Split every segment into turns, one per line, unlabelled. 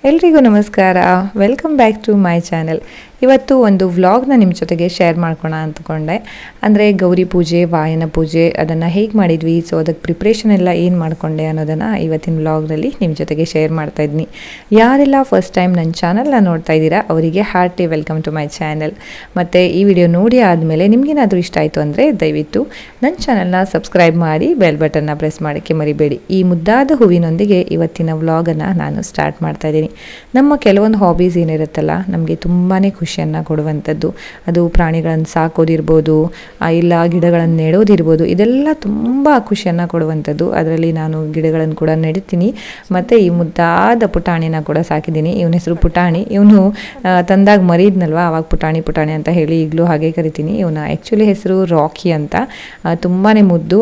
ಎಲ್ರಿಗೂ ನಮಸ್ಕಾರ. Welcome back to my channel. ಇವತ್ತು ಒಂದು ವ್ಲಾಗ್ನ ನಿಮ್ಮ ಜೊತೆಗೆ ಶೇರ್ ಮಾಡ್ಕೋಣ ಅಂದ್ಕೊಂಡೆ. ಅಂದರೆ ಗೌರಿ ಪೂಜೆ, ವಾಯನ ಪೂಜೆ ಅದನ್ನು ಹೇಗೆ ಮಾಡಿದ್ವಿ, ಸೊ ಅದಕ್ಕೆ ಪ್ರಿಪ್ರೇಷನ್ ಎಲ್ಲ ಏನು ಮಾಡಿಕೊಂಡೆ ಅನ್ನೋದನ್ನು ಇವತ್ತಿನ ವ್ಲಾಗ್ನಲ್ಲಿ ನಿಮ್ಮ ಜೊತೆಗೆ ಶೇರ್ ಮಾಡ್ತಾಯಿದ್ದೀನಿ. ಯಾರೆಲ್ಲ ಫಸ್ಟ್ ಟೈಮ್ ನನ್ನ ಚಾನಲ್ನ ನೋಡ್ತಾ ಇದ್ದೀರಾ ಅವರಿಗೆ hearty welcome to my channel. ಮತ್ತು ಈ ವಿಡಿಯೋ ನೋಡಿ ಆದಮೇಲೆ ನಿಮಗೇನಾದರೂ ಇಷ್ಟ ಆಯಿತು ಅಂದರೆ ದಯವಿಟ್ಟು ನನ್ನ ಚಾನಲ್ನ ಸಬ್ಸ್ಕ್ರೈಬ್ ಮಾಡಿ ಬೆಲ್ ಬಟನ್ನ ಪ್ರೆಸ್ ಮಾಡೋಕ್ಕೆ ಮರಿಬೇಡಿ. ಈ ಮುದ್ದಾದ ಹೂವಿನೊಂದಿಗೆ ಇವತ್ತಿನ ವ್ಲಾಗನ್ನು ನಾನು ಸ್ಟಾರ್ಟ್ ಮಾಡ್ತಾಯಿದ್ದೀನಿ. ನಮ್ಮ ಕೆಲವೊಂದು ಹಾಬೀಸ್ ಏನಿರುತ್ತಲ್ಲ, ನಮಗೆ ತುಂಬಾ ಖುಷಿಯನ್ನು ಕೊಡುವಂಥದ್ದು. ಅದು ಪ್ರಾಣಿಗಳನ್ನು ಸಾಕೋದಿರ್ಬೋದು, ಇಲ್ಲ ಗಿಡಗಳನ್ನು ನೆಡೋದಿರ್ಬೋದು, ಇದೆಲ್ಲ ತುಂಬ ಖುಷಿಯನ್ನು ಕೊಡುವಂಥದ್ದು. ಅದರಲ್ಲಿ ನಾನು ಗಿಡಗಳನ್ನು ಕೂಡ ನೆಡ್ತೀನಿ. ಮತ್ತು ಈ ಮುದ್ದಾದ ಪುಟಾಣಿನ ಕೂಡ ಸಾಕಿದ್ದೀನಿ. ಇವನ ಹೆಸರು ಪುಟಾಣಿ. ಇವನು ತಂದಾಗ ಮರಿದ್ನಲ್ವ, ಆವಾಗ ಪುಟಾಣಿ ಪುಟಾಣಿ ಅಂತ ಹೇಳಿ ಈಗಲೂ ಹಾಗೆ ಕರಿತೀನಿ. ಇವನ ಆ್ಯಕ್ಚುಲಿ ಹೆಸರು ರಾಕಿ ಅಂತ. ತುಂಬಾ ಮುದ್ದು.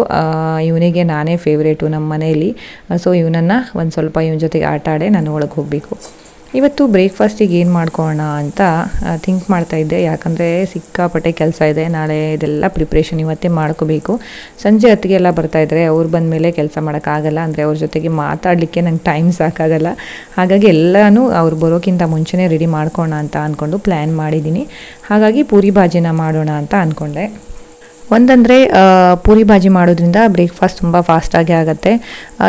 ಇವನಿಗೆ ನಾನೇ ಫೇವ್ರೇಟು ನಮ್ಮ ಮನೆಯಲ್ಲಿ. ಸೊ ಇವನನ್ನು ಒಂದು ಸ್ವಲ್ಪ ಇವನ ಜೊತೆಗೆ ಆಟ ಆಡಿ ನಾನು ಒಳಗೆ ಹೋಗಬೇಕು. ಇವತ್ತು ಬ್ರೇಕ್ಫಾಸ್ಟಿಗೆ ಏನು ಮಾಡ್ಕೊಳ್ಳೋಣ ಅಂತ ಥಿಂಕ್ ಮಾಡ್ತಾಯಿದ್ದೆ. ಯಾಕಂದರೆ ಸಿಕ್ಕಾಪಟ್ಟೆ ಕೆಲಸ ಇದೆ. ನಾಳೆ ಇದೆಲ್ಲ ಪ್ರಿಪ್ರೇಷನ್ ಇವತ್ತೇ ಮಾಡ್ಕೋಬೇಕು. ಸಂಜೆ ಹೊತ್ತಿಗೆಲ್ಲ ಬರ್ತಾಯಿದ್ರೆ ಅವ್ರು ಬಂದ ಮೇಲೆ ಕೆಲಸ ಮಾಡೋಕ್ಕಾಗಲ್ಲ. ಅಂದರೆ ಅವ್ರ ಜೊತೆಗೆ ಮಾತಾಡಲಿಕ್ಕೆ ನಂಗೆ ಟೈಮ್ ಸಾಕಾಗಲ್ಲ. ಹಾಗಾಗಿ ಎಲ್ಲನೂ ಅವ್ರು ಬರೋಕ್ಕಿಂತ ಮುಂಚೆನೇ ರೆಡಿ ಮಾಡ್ಕೊಳ್ಳೋಣ ಅಂತ ಅಂದ್ಕೊಂಡು ಪ್ಲ್ಯಾನ್ ಮಾಡಿದ್ದೀನಿ. ಹಾಗಾಗಿ ಪೂರಿ ಭಾಜಿನ ಮಾಡೋಣ ಅಂತ ಅಂದ್ಕೊಂಡೆ. ಒಂದಂದರೆ ಪೂರಿ ಭಾಜಿ ಮಾಡೋದ್ರಿಂದ ಬ್ರೇಕ್ಫಾಸ್ಟ್ ತುಂಬ ಫಾಸ್ಟಾಗಿ ಆಗುತ್ತೆ.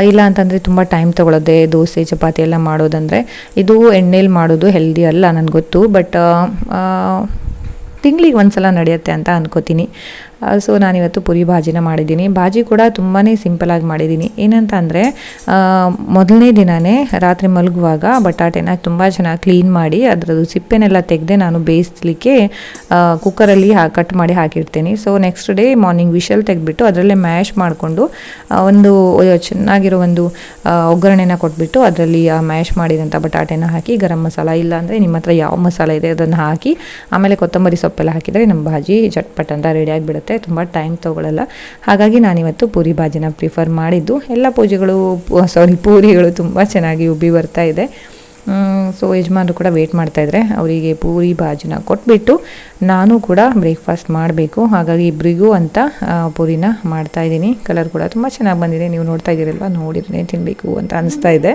ಇಲ್ಲ ಅಂತಂದರೆ ತುಂಬ ಟೈಮ್ ತೊಗೊಳೋದೆ. ದೋಸೆ ಚಪಾತಿ ಎಲ್ಲ ಮಾಡೋದಂದರೆ ಇದು ಎಣ್ಣೆಲಿ ಮಾಡೋದು ಹೆಲ್ದಿ ಅಲ್ಲ ನನಗೆ ಗೊತ್ತು. ಬಟ್ ತಿಂಗಳಿಗೆ ಒಂದು ಸಲ ನಡೆಯುತ್ತೆ ಅಂತ ಅಂದ್ಕೋತೀನಿ. ಸೊ ನಾನಿವತ್ತು ಪೂರಿ ಭಾಜಿನ ಮಾಡಿದ್ದೀನಿ. ಭಾಜಿ ಕೂಡ ತುಂಬಾ ಸಿಂಪಲಾಗಿ ಮಾಡಿದ್ದೀನಿ. ಏನಂತ ಅಂದರೆ ಮೊದಲನೇ ದಿನವೇ ರಾತ್ರಿ ಮಲಗುವಾಗ ಬಟಾಟೆನ ತುಂಬ ಚೆನ್ನಾಗಿ ಕ್ಲೀನ್ ಮಾಡಿ ಅದರದ್ದು ಸಿಪ್ಪೆನೆಲ್ಲ ತೆಗೆದೆ ನಾನು ಬೇಯಿಸಲಿಕ್ಕೆ ಕುಕ್ಕರಲ್ಲಿ ಕಟ್ ಮಾಡಿ ಹಾಕಿರ್ತೀನಿ. So next day morning whistle ತೆಗೆದ್ಬಿಟ್ಟು ಅದರಲ್ಲೇ ಮ್ಯಾಶ್ ಮಾಡಿಕೊಂಡು ಒಂದು ಚೆನ್ನಾಗಿರೋ ಒಂದು ಒಗ್ಗರಣೆನ ಕೊಟ್ಬಿಟ್ಟು ಅದರಲ್ಲಿ ಆ ಮ್ಯಾಶ್ ಮಾಡಿದಂಥ ಬಟಾಟೆನ ಹಾಕಿ ಗರಂ ಮಸಾಲ, ಇಲ್ಲ ಅಂದರೆ ನಿಮ್ಮ ಹತ್ರ ಯಾವ ಮಸಾಲ ಇದೆ ಅದನ್ನು ಹಾಕಿ ಆಮೇಲೆ ಕೊತ್ತಂಬರಿ ಸೊಪ್ಪೆಲ್ಲ ಹಾಕಿದರೆ ನಮ್ಮ ಭಾಜಿ ಚಟ್ಪಟ್ ಅಂತ ರೆಡಿಯಾಗಿಬಿಡುತ್ತೆ. ತುಂಬ ಟೈಮ್ ತೊಗೊಳ್ಳಲ್ಲ. ಹಾಗಾಗಿ ನಾನಿವತ್ತು ಪೂರಿ ಭಾಜಿನ ಪ್ರಿಫರ್ ಮಾಡಿದ್ದು. ಎಲ್ಲ ಪೂರಿಗಳು ತುಂಬ ಚೆನ್ನಾಗಿ ಉಬ್ಬಿ ಬರ್ತಾ ಇದೆ. ಸೊ ಯಜಮಾನರು ಕೂಡ ವೇಟ್ ಮಾಡ್ತಾಯಿದ್ರೆ ಅವರಿಗೆ ಪೂರಿ ಭಾಜಿನ ಕೊಟ್ಬಿಟ್ಟು ನಾನು ಕೂಡ ಬ್ರೇಕ್ಫಾಸ್ಟ್ ಮಾಡಬೇಕು. ಹಾಗಾಗಿ ಇಬ್ಬರಿಗೂ ಅಂತ ಪೂರಿನ ಮಾಡ್ತಾಯಿದ್ದೀನಿ. ಕಲರ್ ಕೂಡ ತುಂಬ ಚೆನ್ನಾಗಿ ಬಂದಿದೆ. ನೀವು ನೋಡ್ತಾ ಇದ್ದೀರಲ್ವ, ನೋಡಿದ್ರೆ ತಿನ್ನಬೇಕು ಅಂತ ಅನಿಸ್ತಾ ಇದೆ.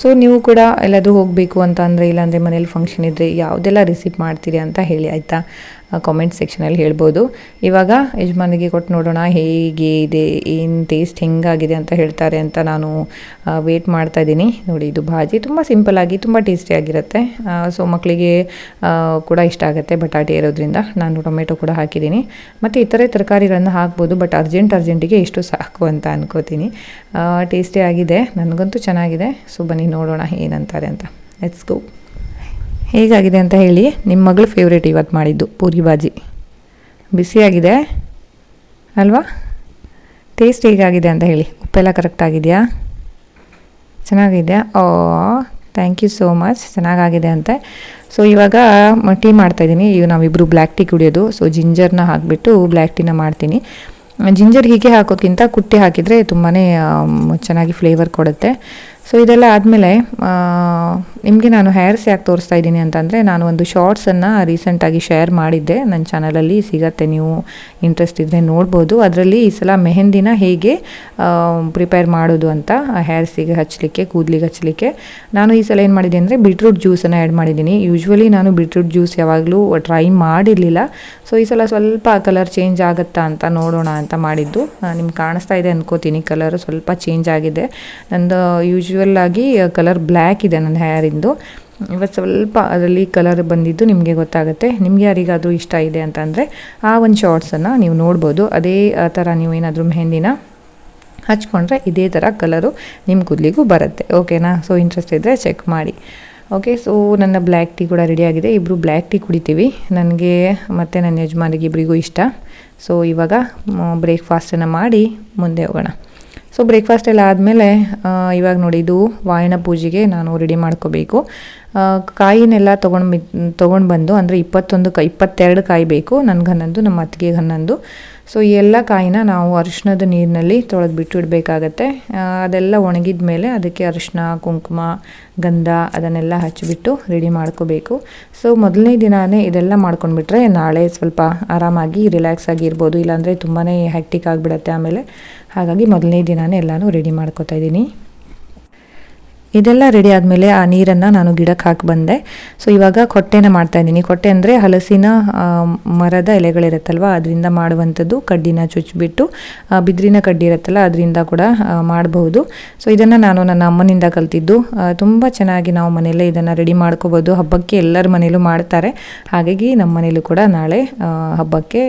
ಸೊ ನೀವು ಕೂಡ ಎಲ್ಲಾದರೂ ಹೋಗಬೇಕು ಅಂತ ಅಂದರೆ, ಇಲ್ಲಾಂದರೆ ಮನೇಲಿ ಫಂಕ್ಷನ್ ಇದ್ದರೆ ಯಾವುದೆಲ್ಲ ರಿಸೀವ್ ಮಾಡ್ತೀರಿ ಅಂತ ಹೇಳಿ ಆಯಿತಾ, ಕಾಮೆಂಟ್ ಸೆಕ್ಷನಲ್ಲಿ ಹೇಳ್ಬೋದು. ಇವಾಗ ಯಜಮಾನಿಗೆ ಕೊಟ್ಟು ನೋಡೋಣ ಹೇಗೆ ಇದೆ, ಏನು ಟೇಸ್ಟ್ ಹೆಂಗಾಗಿದೆ ಅಂತ ಹೇಳ್ತಾರೆ ಅಂತ ನಾನು ವೇಟ್ ಮಾಡ್ತಾಯಿದ್ದೀನಿ. ನೋಡಿ, ಇದು ಭಾಜಿ ತುಂಬ ಸಿಂಪಲ್ಲಾಗಿ ತುಂಬ ಟೇಸ್ಟಿಯಾಗಿರುತ್ತೆ. ಸೊ ಮಕ್ಕಳಿಗೆ ಕೂಡ ಇಷ್ಟ ಆಗುತ್ತೆ ಬಟಾಟೆ ಇರೋದ್ರಿಂದ. ನಾನು ಟೊಮೆಟೊ ಕೂಡ ಹಾಕಿದ್ದೀನಿ. ಮತ್ತು ಇತರೆ ತರಕಾರಿಗಳನ್ನು ಹಾಕ್ಬೋದು, ಬಟ್ ಅರ್ಜೆಂಟಿಗೆ ಇಷ್ಟು ಸಾಕು ಅಂತ ಅನ್ಕೋತೀನಿ. ಟೇಸ್ಟಿಯಾಗಿದೆ, ನನಗಂತೂ ಚೆನ್ನಾಗಿದೆ. ಸೊ ಬನ್ನಿ ನೋಡೋಣ ಏನಂತಾರೆ ಅಂತ. Let's go. ಹೇಗಾಗಿದೆ ಅಂತ ಹೇಳಿ. ನಿಮ್ಮ ಮಗಳು ಫೇವ್ರೇಟ್ ಇವತ್ತು ಮಾಡಿದ್ದು ಪೂರಿ ಭಾಜಿ. ಬಿಸಿಯಾಗಿದೆ ಅಲ್ವಾ? ಟೇಸ್ಟ್ ಹೇಗಾಗಿದೆ ಅಂತ ಹೇಳಿ. ಉಪ್ಪೆಲ್ಲ ಕರೆಕ್ಟಾಗಿದೆಯಾ? ಚೆನ್ನಾಗಿದೆಯಾ? Thank you so much. ಚೆನ್ನಾಗಾಗಿದೆ ಅಂತೆ. ಸೊ ಇವಾಗ ಟೀ ಮಾಡ್ತಾಯಿದ್ದೀನಿ. ಈಗ ನಾವಿಬ್ಬರು ಬ್ಲ್ಯಾಕ್ ಟೀ ಕುಡಿಯೋದು. ಸೊ ಜಿಂಜರ್ನ ಹಾಕಿಬಿಟ್ಟು ಬ್ಲ್ಯಾಕ್ ಟೀನ ಮಾಡ್ತೀನಿ. ಜಿಂಜರ್ ಹೀಗೆ ಹಾಕೋದ್ಕಿಂತ ಕುಟ್ಟಿ ಹಾಕಿದರೆ ತುಂಬಾ ಚೆನ್ನಾಗಿ ಫ್ಲೇವರ್ ಕೊಡುತ್ತೆ. ಸೊ ಇದೆಲ್ಲ ಆದಮೇಲೆ ನಿಮಗೆ ನಾನು ಹೇರ್ಸ್ ಯಾಕೆ ತೋರಿಸ್ತಾ ಇದ್ದೀನಿ ಅಂತಂದರೆ, ನಾನು ಒಂದು ಶಾರ್ಟ್ಸನ್ನು ರೀಸೆಂಟಾಗಿ ಶೇರ್ ಮಾಡಿದ್ದೆ. ನನ್ನ ಚಾನಲಲ್ಲಿ ಸಿಗತ್ತೆ, ನೀವು ಇಂಟ್ರೆಸ್ಟ್ ಇದ್ದರೆ ನೋಡ್ಬೋದು. ಅದರಲ್ಲಿ ಈ ಸಲ ಮೆಹಂದಿನ ಹೇಗೆ ಪ್ರಿಪೇರ್ ಮಾಡೋದು ಅಂತ ಹೇರ್ಸಿಗೆ ಹಚ್ಚಲಿಕ್ಕೆ, ಕೂದಲಿಗೆ ಹಚ್ಚಲಿಕ್ಕೆ ನಾನು ಈ ಸಲ ಏನು ಮಾಡಿದ್ದೀನಿ ಅಂದರೆ ಬೀಟ್ರೂಟ್ ಜ್ಯೂಸನ್ನು ಆ್ಯಡ್ ಮಾಡಿದ್ದೀನಿ. ಯೂಶ್ವಲಿ ನಾನು ಬೀಟ್ರೂಟ್ ಜ್ಯೂಸ್ ಯಾವಾಗಲೂ ಟ್ರೈ ಮಾಡಿರಲಿಲ್ಲ. ಸೊ ಈ ಸಲ ಸ್ವಲ್ಪ ಕಲರ್ ಚೇಂಜ್ ಆಗುತ್ತಾ ಅಂತ ನೋಡೋಣ ಅಂತ ಮಾಡಿದ್ದು. ನಿಮ್ಗೆ ಕಾಣಿಸ್ತಾ ಇದೆ ಅನ್ಕೋತೀನಿ, ಕಲರ್ ಸ್ವಲ್ಪ ಚೇಂಜ್ ಆಗಿದೆ. ನಂದು ಯೂಶ್ವಲ್ಲಾಗಿ ಕಲರ್ ಬ್ಲ್ಯಾಕ್ ಇದೆ ನನ್ನ ಹೇರಿಂದು. ಇವತ್ತು ಸ್ವಲ್ಪ ಅದರಲ್ಲಿ ಕಲರ್ ಬಂದಿದ್ದು ನಿಮಗೆ ಗೊತ್ತಾಗುತ್ತೆ. ನಿಮಗೆ ಯಾರಿಗಾದರೂ ಇಷ್ಟ ಇದೆ ಅಂತಂದರೆ ಆ ಒಂದು ಶಾರ್ಟ್ಸನ್ನು ನೀವು ನೋಡ್ಬೋದು. ಅದೇ ಥರ ನೀವು ಏನಾದರೂ ಮೆಹಂದಿನ ಹಚ್ಕೊಂಡ್ರೆ ಇದೇ ಥರ ಕಲರು ನಿಮ್ಮ ಕೂದಲಿಗೂ ಬರುತ್ತೆ. ಓಕೆನಾ? ಸೊ ಇಂಟ್ರೆಸ್ಟ್ ಇದ್ದರೆ ಚೆಕ್ ಮಾಡಿ. ಓಕೆ, ಸೊ ನನ್ನ ಬ್ಲ್ಯಾಕ್ ಟೀ ಕೂಡ ರೆಡಿಯಾಗಿದೆ. ಇಬ್ಬರು ಬ್ಲ್ಯಾಕ್ ಟೀ ಕುಡಿತೀವಿ. ನನಗೆ ಮತ್ತು ನನ್ನ ಯಜಮಾನಿಗೆ ಇಬ್ಬರಿಗೂ ಇಷ್ಟ. ಸೊ ಇವಾಗ ಬ್ರೇಕ್ಫಾಸ್ಟನ್ನು ಮಾಡಿ ಮುಂದೆ ಹೋಗೋಣ. ಸೊ ಬ್ರೇಕ್ಫಾಸ್ಟ್ ಎಲ್ಲ ಆದಮೇಲೆ ಇವಾಗ ನೋಡಿ, ಇದು ವಾಯನ ಪೂಜೆಗೆ ನಾನು ರೆಡಿ ಮಾಡ್ಕೋಬೇಕು. ಕಾಯಿನೆಲ್ಲ ತೊಗೊಂಡು ಬಂದು, ಅಂದರೆ 22 ಕಾಯಿ ಬೇಕು. ನನಗೆ 11, ನಮ್ಮ ಅತ್ತಿಗೆ 11. ಸೊ ಈ ಎಲ್ಲ ಕಾಯಿನ ನಾವು ಅರಿಶಿಣದ ನೀರಿನಲ್ಲಿ ತೊಳೆದ್ಬಿಟ್ಟು ಇಡಬೇಕಾಗತ್ತೆ. ಅದೆಲ್ಲ ಒಣಗಿದ ಮೇಲೆ ಅದಕ್ಕೆ ಅರಿಶಿಣ, ಕುಂಕುಮ, ಗಂಧ ಅದನ್ನೆಲ್ಲ ಹಚ್ಚಿಬಿಟ್ಟು ರೆಡಿ ಮಾಡ್ಕೋಬೇಕು. ಸೊ ಮೊದಲನೇ ದಿನವೇ ಇದೆಲ್ಲ ಮಾಡ್ಕೊಂಡ್ಬಿಟ್ರೆ ನಾಳೆ ಸ್ವಲ್ಪ ಆರಾಮಾಗಿ ರಿಲ್ಯಾಕ್ಸ್ ಆಗಿ ಇರ್ಬೋದು. ಇಲ್ಲಾಂದರೆ ತುಂಬಾ ಹ್ಯಾಕ್ಟಿಕ್ ಆಗಿಬಿಡತ್ತೆ ಆಮೇಲೆ. ಹಾಗಾಗಿ ಮೊದಲನೇ ದಿನವೇ ಎಲ್ಲನೂ ರೆಡಿ ಮಾಡ್ಕೋತಾ ಇದ್ದೀನಿ. ಇದೆಲ್ಲ ರೆಡಿ ಆದಮೇಲೆ ಆ ನೀರನ್ನು ನಾನು ಗಿಡಕ್ಕೆ ಹಾಕಿ ಬಂದೆ. ಸೊ ಇವಾಗ ಕೊಟ್ಟೆನ ಮಾಡ್ತಾಯಿದ್ದೀನಿ. ಕೊಟ್ಟೆ ಅಂದರೆ ಹಲಸಿನ ಮರದ ಎಲೆಗಳಿರುತ್ತಲ್ವ ಅದರಿಂದ ಮಾಡುವಂಥದ್ದು. ಕಡ್ಡಿನ ಚುಚ್ಚಿಬಿಟ್ಟು ಬಿದಿರಿನ ಕಡ್ಡಿ ಇರುತ್ತಲ್ಲ ಅದರಿಂದ ಕೂಡ ಮಾಡಬಹುದು. ಸೊ ಇದನ್ನು ನಾನು ನನ್ನ ಅಮ್ಮನಿಂದ ಕಲ್ತಿದ್ದು. ತುಂಬ ಚೆನ್ನಾಗಿ ನಾವು ಮನೆಯಲ್ಲೇ ಇದನ್ನು ರೆಡಿ ಮಾಡ್ಕೋಬೋದು. ಹಬ್ಬಕ್ಕೆ ಎಲ್ಲರ ಮನೇಲೂ ಮಾಡ್ತಾರೆ. ಹಾಗಾಗಿ ನಮ್ಮ ಮನೇಲೂ ಕೂಡ ನಾಳೆ ಹಬ್ಬಕ್ಕೆ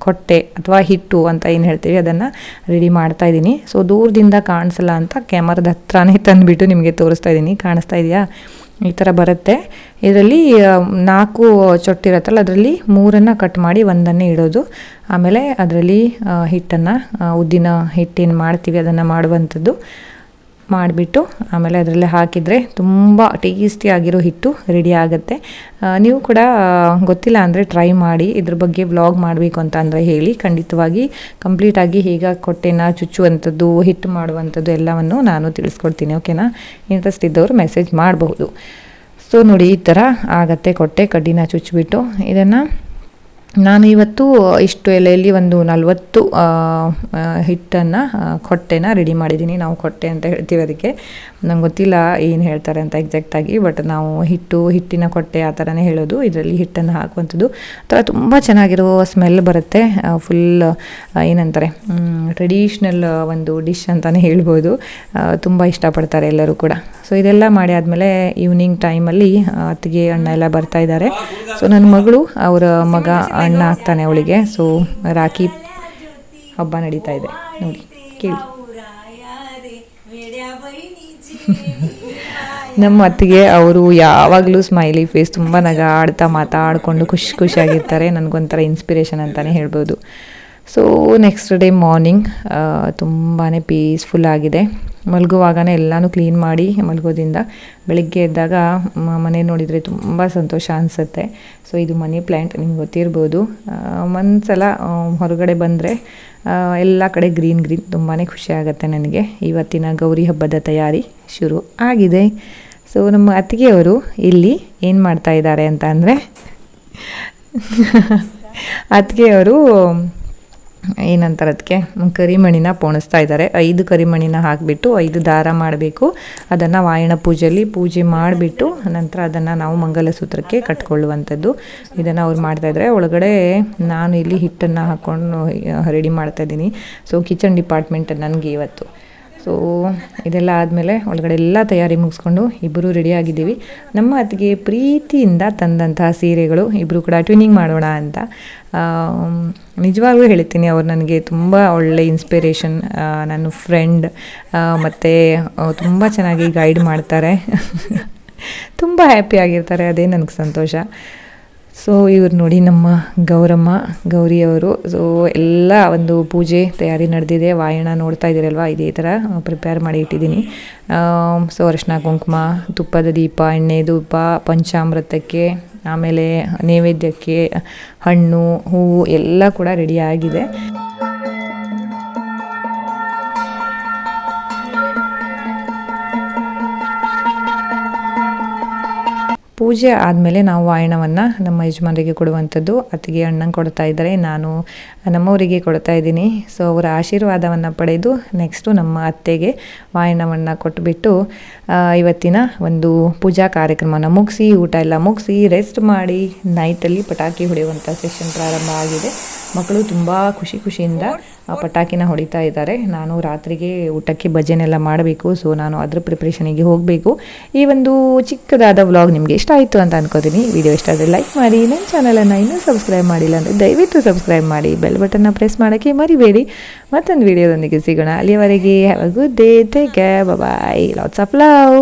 ಕೊಟ್ಟೆ ಅಥವಾ ಹಿಟ್ಟು ಅಂತ ಏನು ಹೇಳ್ತೀವಿ ಅದನ್ನು ರೆಡಿ ಮಾಡ್ತಾ ಇದ್ದೀನಿ. ಸೊ ದೂರದಿಂದ ಕಾಣಿಸಲ್ಲ ಅಂತ ಕ್ಯಾಮರದ ಹತ್ರನೇ ತಂದುಬಿಟ್ಟು ನಿಮಗೆ ತೋರಿಸ್ತಾ ಇದ್ದೀನಿ. ಕಾಣಿಸ್ತಾ ಇದೆಯಾ? ಈ ಥರ ಬರುತ್ತೆ. ಇದರಲ್ಲಿ 4 ಚೊಟ್ಟಿರುತ್ತಲ್ಲ ಅದರಲ್ಲಿ 3 ಕಟ್ ಮಾಡಿ 1 ಇಡೋದು. ಆಮೇಲೆ ಅದರಲ್ಲಿ ಹಿಟ್ಟನ್ನು ಉದ್ದಿನ ಹಿಟ್ಟೇನು ಮಾಡ್ತೀವಿ ಅದನ್ನು ಮಾಡುವಂಥದ್ದು ಮಾಡಿಬಿಟ್ಟು ಆಮೇಲೆ ಅದರಲ್ಲೇ ಹಾಕಿದರೆ ತುಂಬ ಟೇಸ್ಟಿಯಾಗಿರೋ ಹಿಟ್ಟು ರೆಡಿ ಆಗುತ್ತೆ. ನೀವು ಕೂಡ ಗೊತ್ತಿಲ್ಲ ಅಂದರೆ ಟ್ರೈ ಮಾಡಿ. ಇದ್ರ ಬಗ್ಗೆ ವ್ಲಾಗ್ ಮಾಡಬೇಕು ಅಂತ ಅಂದರೆ ಹೇಳಿ, ಖಂಡಿತವಾಗಿ ಕಂಪ್ಲೀಟಾಗಿ ಹೇಗೆ ಕೊಟ್ಟೆನ ಚುಚ್ಚುವಂಥದ್ದು, ಹಿಟ್ಟು ಮಾಡುವಂಥದ್ದು ಎಲ್ಲವನ್ನು ನಾನು ತಿಳಿಸ್ಕೊಡ್ತೀನಿ. ಓಕೆನಾ? ಇಂಟ್ರೆಸ್ಟ್ ಇದ್ದವರು ಮೆಸೇಜ್ ಮಾಡಬಹುದು. ಸೊ ನೋಡಿ ಈ ಥರ ಆಗುತ್ತೆ. ಕೊಟ್ಟೆ ಕಡ್ಡಿನ ಚುಚ್ಚಿಬಿಟ್ಟು ಇದನ್ನು ನಾನು ಇವತ್ತು ಇಷ್ಟು ಎಲೆಯಲ್ಲಿ ಒಂದು 40 ಹಿಟ್ಟನ್ನು ಕೊಟ್ಟೆನ ರೆಡಿ ಮಾಡಿದ್ದೀನಿ. ನಾವು ಕೊಟ್ಟೆ ಅಂತ ಹೇಳ್ತೀವಿ ಅದಕ್ಕೆ. ನಂಗೆ ಗೊತ್ತಿಲ್ಲ ಏನು ಹೇಳ್ತಾರೆ ಅಂತ ಎಕ್ಸಾಕ್ಟಾಗಿ, ಬಟ್ ನಾವು ಹಿಟ್ಟಿನ ಕೊಟ್ಟೆ ಆ ಥರನೇ ಹೇಳೋದು. ಇದರಲ್ಲಿ ಹಿಟ್ಟನ್ನು ಹಾಕುವಂಥದ್ದು ಆ ಥರ ತುಂಬ ಚೆನ್ನಾಗಿರೋ ಸ್ಮೆಲ್ ಬರುತ್ತೆ. ಫುಲ್ ಏನಂತಾರೆ ಟ್ರೆಡಿಷ್ನಲ್ ಒಂದು ಡಿಶ್ ಅಂತಲೇ ಹೇಳ್ಬೋದು. ತುಂಬ ಇಷ್ಟಪಡ್ತಾರೆ ಎಲ್ಲರೂ ಕೂಡ. ಸೊ ಇದೆಲ್ಲ ಮಾಡಿ ಆದಮೇಲೆ ಈವ್ನಿಂಗ್ ಟೈಮಲ್ಲಿ ಅತ್ತಿಗೆ ಅಣ್ಣ ಎಲ್ಲ ಬರ್ತಾಯಿದ್ದಾರೆ. ಸೊ ನನ್ನ ಮಗಳು ಅವರ ಮಗ ಅಣ್ಣ ಆಗ್ತಾನೆ ಅವಳಿಗೆ. ಸೊ ರಾಖಿ ಹಬ್ಬ ನಡೀತಾ ಇದೆ ನೋಡಿ, ಕೇಳಿ. ನಮ್ಮ ಅತ್ತಿಗೆ ಅವರು ಯಾವಾಗಲೂ ಸ್ಮೈಲಿ ಫೇಸ್, ತುಂಬ ನಗಾಡ್ತಾ ಮಾತಾಡಿಕೊಂಡು ಖುಷಿಯಾಗಿರ್ತಾರೆ. ನನಗೊಂಥರ ಇನ್ಸ್ಪಿರೇಷನ್ ಅಂತಲೇ ಹೇಳ್ಬೋದು. ಸೊ ನೆಕ್ಸ್ಟ್ ಡೇ ಮಾರ್ನಿಂಗ್ ತುಂಬಾ ಪೀಸ್ಫುಲ್ ಆಗಿದೆ. ಮಲಗುವಾಗನೇ ಎಲ್ಲನೂ ಕ್ಲೀನ್ ಮಾಡಿ ಮಲಗೋದ್ರಿಂದ ಬೆಳಗ್ಗೆ ಎದ್ದಾಗ ಮನೆ ನೋಡಿದರೆ ತುಂಬ ಸಂತೋಷ ಅನಿಸುತ್ತೆ. ಸೊ ಇದು ಮನಿ ಪ್ಲ್ಯಾಂಟ್, ನಿಮ್ಗೆ ಗೊತ್ತಿರ್ಬೋದು. ಒಂದ್ಸಲ ಹೊರಗಡೆ ಬಂದರೆ ಎಲ್ಲ ಕಡೆ ಗ್ರೀನ್ ತುಂಬಾ ಖುಷಿ ಆಗುತ್ತೆ ನನಗೆ. ಇವತ್ತಿನ ಗೌರಿ ಹಬ್ಬದ ತಯಾರಿ ಶುರು ಆಗಿದೆ. ಸೊ ನಮ್ಮ ಅತ್ತಿಗೆಯವರು ಇಲ್ಲಿ ಏನು ಮಾಡ್ತಾ ಇದ್ದಾರೆ ಅಂತ ಅಂದರೆ ಅತ್ತಿಗೆಯವರು ಏನಂತಾರೆ ಅದಕ್ಕೆ ಕರಿಮಣಿನ ಪೋಣಿಸ್ತಾ ಇದ್ದಾರೆ. 5 ಕರಿಮಣಿನ ಹಾಕಿಬಿಟ್ಟು 5 ದಾರ ಮಾಡಬೇಕು. ಅದನ್ನು ವಾಯನ ಪೂಜೆಯಲ್ಲಿ ಪೂಜೆ ಮಾಡಿಬಿಟ್ಟು ನಂತರ ಅದನ್ನು ನಾವು ಮಂಗಲಸೂತ್ರಕ್ಕೆ ಕಟ್ಕೊಳ್ಳುವಂಥದ್ದು. ಇದನ್ನು ಅವ್ರು ಮಾಡ್ತಾಯಿದ್ದಾರೆ. ಒಳಗಡೆ ನಾನು ಇಲ್ಲಿ ಹಿಟ್ಟನ್ನು ಹಾಕ್ಕೊಂಡು ರೆಡಿ ಮಾಡ್ತಾಯಿದ್ದೀನಿ. ಸೊ ಕಿಚನ್ ಡಿಪಾರ್ಟ್ಮೆಂಟ್ ನನಗೆ ಇವತ್ತು. ಸೊ ಇದೆಲ್ಲ ಆದಮೇಲೆ ಒಳಗಡೆ ಎಲ್ಲ ತಯಾರಿ ಮುಗಿಸ್ಕೊಂಡು ಇಬ್ಬರು ರೆಡಿಯಾಗಿದ್ದೀವಿ. ನಮ್ಮ ಅತ್ತಿಗೆ ಪ್ರೀತಿಯಿಂದ ತಂದಂತಹ ಸೀರೆಗಳು, ಇಬ್ಬರು ಕೂಡ ಟ್ವಿನ್ನಿಂಗ್ ಮಾಡೋಣ ಅಂತ. ನಿಜವಾಗ್ಲೂ ಹೇಳ್ತೀನಿ, ಅವ್ರು ನನಗೆ ತುಂಬ ಒಳ್ಳೆ ಇನ್ಸ್ಪಿರೇಷನ್, ನನ್ನ ಫ್ರೆಂಡ್, ಮತ್ತು ತುಂಬ ಚೆನ್ನಾಗಿ ಗೈಡ್ ಮಾಡ್ತಾರೆ. ತುಂಬ ಹ್ಯಾಪಿಯಾಗಿರ್ತಾರೆ, ಅದೇ ನನಗೆ ಸಂತೋಷ. ಸೊ ಇವ್ರು ನೋಡಿ ನಮ್ಮ ಗೌರಿಯವರು. ಸೊ ಎಲ್ಲ ಒಂದು ಪೂಜೆ ತಯಾರಿ ನಡೆದಿದೆ. ವಾಯನ ನೋಡ್ತಾ ಇದ್ದೀರಲ್ವ, ಇದೇ ಥರ ಪ್ರಿಪೇರ್ ಮಾಡಿ ಇಟ್ಟಿದ್ದೀನಿ. ಸೊ ಅರಿಶಿನ ಕುಂಕುಮ, ತುಪ್ಪದ ದೀಪ, ಎಣ್ಣೆ ಧೂಪ, ಪಂಚಾಮೃತಕ್ಕೆ, ಆಮೇಲೆ ನೈವೇದ್ಯಕ್ಕೆ ಹಣ್ಣು ಹೂವು ಎಲ್ಲ ಕೂಡ ರೆಡಿ ಆಗಿದೆ. ಪೂಜೆ ಆದಮೇಲೆ ನಾವು ವಾಯನವನ್ನು ನಮ್ಮ ಯಜಮಾನರಿಗೆ ಕೊಡುವಂಥದ್ದು. ಅತ್ತಿಗೆ ಅಣ್ಣಂಗೆ ಕೊಡ್ತಾ ಇದ್ದಾರೆ, ನಾನು ನಮ್ಮವರಿಗೆ ಕೊಡ್ತಾ ಇದ್ದೀನಿ. ಸೊ ಅವರ ಆಶೀರ್ವಾದವನ್ನು ಪಡೆದು ನೆಕ್ಸ್ಟು ನಮ್ಮ ಅತ್ತೆಗೆ ವಾಯನವನ್ನು ಕೊಟ್ಟುಬಿಟ್ಟು ಇವತ್ತಿನ ಒಂದು ಪೂಜಾ ಕಾರ್ಯಕ್ರಮನ ಮುಗಿಸಿ, ಊಟ ಎಲ್ಲ ಮುಗಿಸಿ ರೆಸ್ಟ್ ಮಾಡಿ ನೈಟಲ್ಲಿ ಪಟಾಕಿ ಹೊಡೆಯುವಂಥ ಸೆಷನ್ ಪ್ರಾರಂಭ ಆಗಿದೆ. ಮಕ್ಕಳು ತುಂಬ ಖುಷಿಯಿಂದ ಪಟಾಕಿನ ಹೊಡಿತಾ ಇದ್ದಾರೆ. ನಾನು ರಾತ್ರಿಗೆ ಊಟಕ್ಕೆ ಭಜನೆಲ್ಲ ಮಾಡಬೇಕು. ಸೊ ನಾನು ಅದ್ರ ಪ್ರಿಪ್ರೇಷನಿಗೆ ಹೋಗಬೇಕು. ಈ ಒಂದು ಚಿಕ್ಕದಾದ ವ್ಲಾಗ್ ನಿಮಗೆ ಇಷ್ಟ ಆಯಿತು ಅಂತ ಅನ್ಕೋತೀನಿ. ವಿಡಿಯೋ ಇಷ್ಟ ಆದರೆ ಲೈಕ್ ಮಾಡಿ. ನನ್ನ ಚಾನಲನ್ನು ಇನ್ನೂ ಸಬ್ಸ್ಕ್ರೈಬ್ ಮಾಡಿಲ್ಲ ಅಂದರೆ ದಯವಿಟ್ಟು ಸಬ್ಸ್ಕ್ರೈಬ್ ಮಾಡಿ. ಬೆಲ್ ಬಟನ್ನ ಪ್ರೆಸ್ ಮಾಡೋಕ್ಕೆ ಮರಿಬೇಡಿ. ಮತ್ತೊಂದು ವಿಡಿಯೋದೊಂದಿಗೆ ಸಿಗೋಣ. ಅಲ್ಲಿಯವರೆಗೆ have a good day. Take care. Bye. Lots of love.